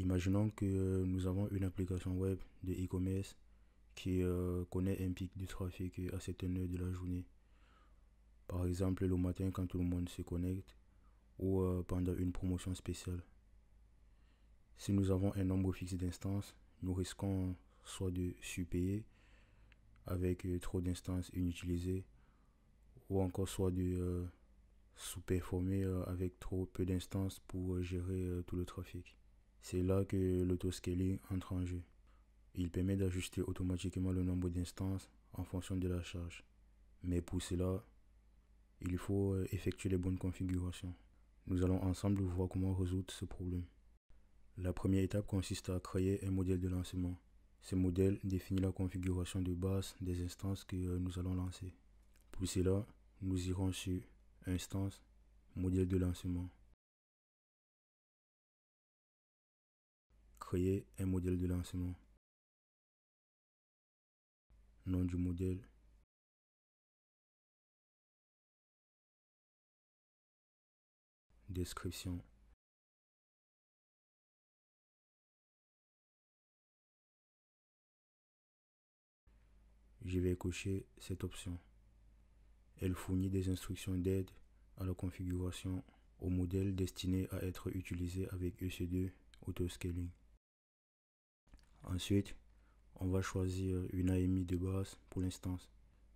Imaginons que nous avons une application web de e-commerce qui connaît un pic de trafic à certaines heures de la journée. Par exemple, le matin quand tout le monde se connecte ou pendant une promotion spéciale. Si nous avons un nombre fixe d'instances, nous risquons soit de surpayer avec trop d'instances inutilisées ou encore soit de sous-performer avec trop peu d'instances pour gérer tout le trafic. C'est là que l'autoscaling entre en jeu. Il permet d'ajuster automatiquement le nombre d'instances en fonction de la charge. Mais pour cela, il faut effectuer les bonnes configurations. Nous allons ensemble voir comment résoudre ce problème. La première étape consiste à créer un modèle de lancement. Ce modèle définit la configuration de base des instances que nous allons lancer. Pour cela, nous irons sur Instance, modèle de lancement. Créer un modèle de lancement. Nom du modèle. Description. Je vais cocher cette option. Elle fournit des instructions d'aide à la configuration au modèle destiné à être utilisé avec EC2 Autoscaling. Ensuite, on va choisir une AMI de base pour l'instance.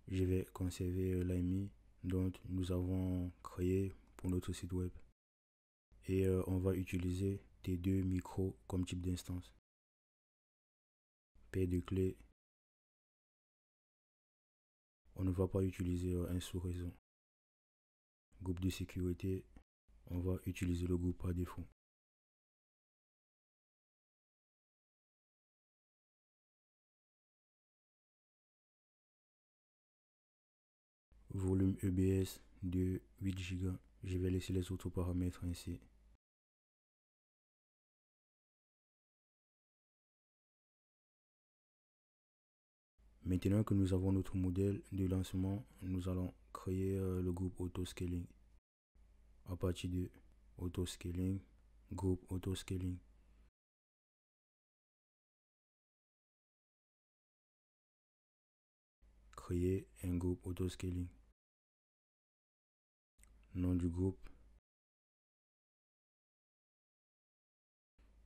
Je vais conserver l'AMI dont nous avons créé pour notre site web. Et on va utiliser T2 micro comme type d'instance. Paire de clés. On ne va pas utiliser un sous-réseau. Groupe de sécurité, on va utiliser le groupe par défaut. Volume EBS de 8 Go. Je vais laisser les autres paramètres ainsi. Maintenant que nous avons notre modèle de lancement, nous allons créer le groupe Autoscaling. À partir de Autoscaling, groupe Autoscaling. Créer un groupe Autoscaling. Nom du groupe.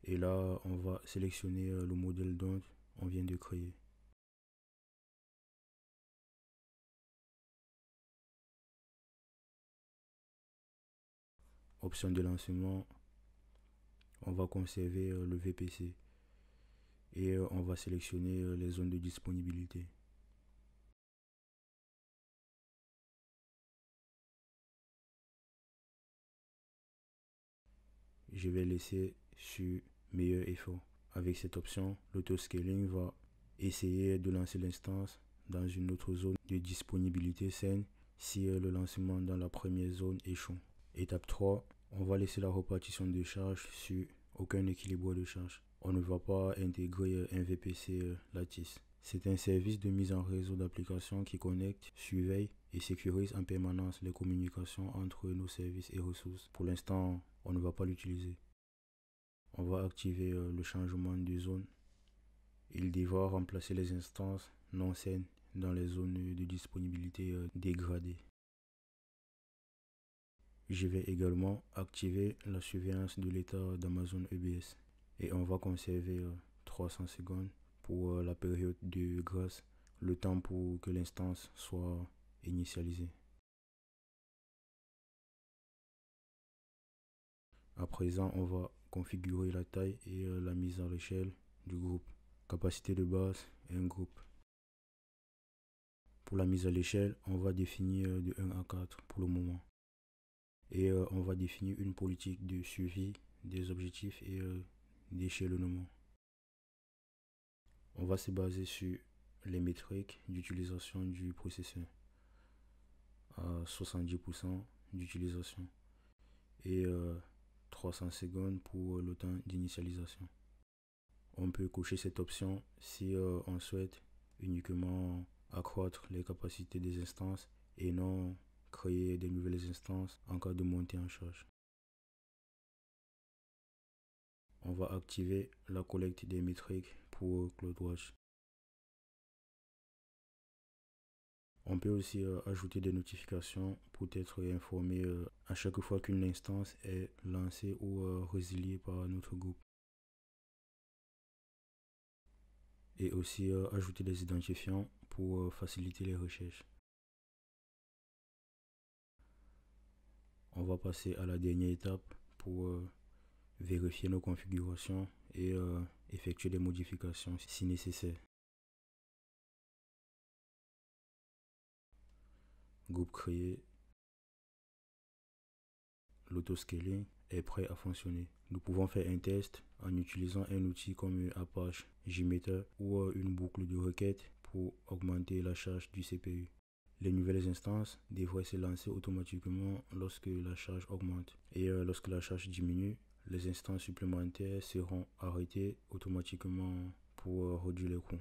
Et là, on va sélectionner le modèle dont on vient de créer. Option de lancement, on va conserver le VPC et on va sélectionner les zones de disponibilité. Je vais laisser sur meilleur effort. Avec cette option, l'autoscaling va essayer de lancer l'instance dans une autre zone de disponibilité saine si le lancement dans la première zone échoue. Étape 3, on va laisser la répartition de charge sur aucun équilibre de charge. On ne va pas intégrer un VPC Lattice. C'est un service de mise en réseau d'applications qui connecte, surveille et sécurise en permanence les communications entre nos services et ressources. Pour l'instant, on ne va pas l'utiliser. On va activer le changement de zone. Il devra remplacer les instances non saines dans les zones de disponibilité dégradées. Je vais également activer la surveillance de l'état d'Amazon EBS et on va conserver 300 secondes pour la période de grâce, le temps pour que l'instance soit initialisée. À présent, on va configurer la taille et la mise à l'échelle du groupe. Capacité de base et un groupe. Pour la mise à l'échelle, on va définir de 1 à 4 pour le moment. Et on va définir une politique de suivi des objectifs et d'échelonnement. On va se baser sur les métriques d'utilisation du processeur à 70% d'utilisation et 300 secondes pour le temps d'initialisation. On peut cocher cette option si on souhaite uniquement accroître les capacités des instances et non créer de nouvelles instances en cas de montée en charge. On va activer la collecte des métriques pour CloudWatch. On peut aussi ajouter des notifications pour être informé à chaque fois qu'une instance est lancée ou résiliée par notre groupe. Et aussi ajouter des identifiants pour faciliter les recherches. On va passer à la dernière étape pour vérifier nos configurations et effectuer des modifications si nécessaire. Groupe créé, l'autoscaling est prêt à fonctionner. Nous pouvons faire un test en utilisant un outil comme Apache JMeter ou une boucle de requête pour augmenter la charge du CPU. Les nouvelles instances devraient se lancer automatiquement lorsque la charge augmente. Et lorsque la charge diminue, les instances supplémentaires seront arrêtées automatiquement pour réduire les coûts.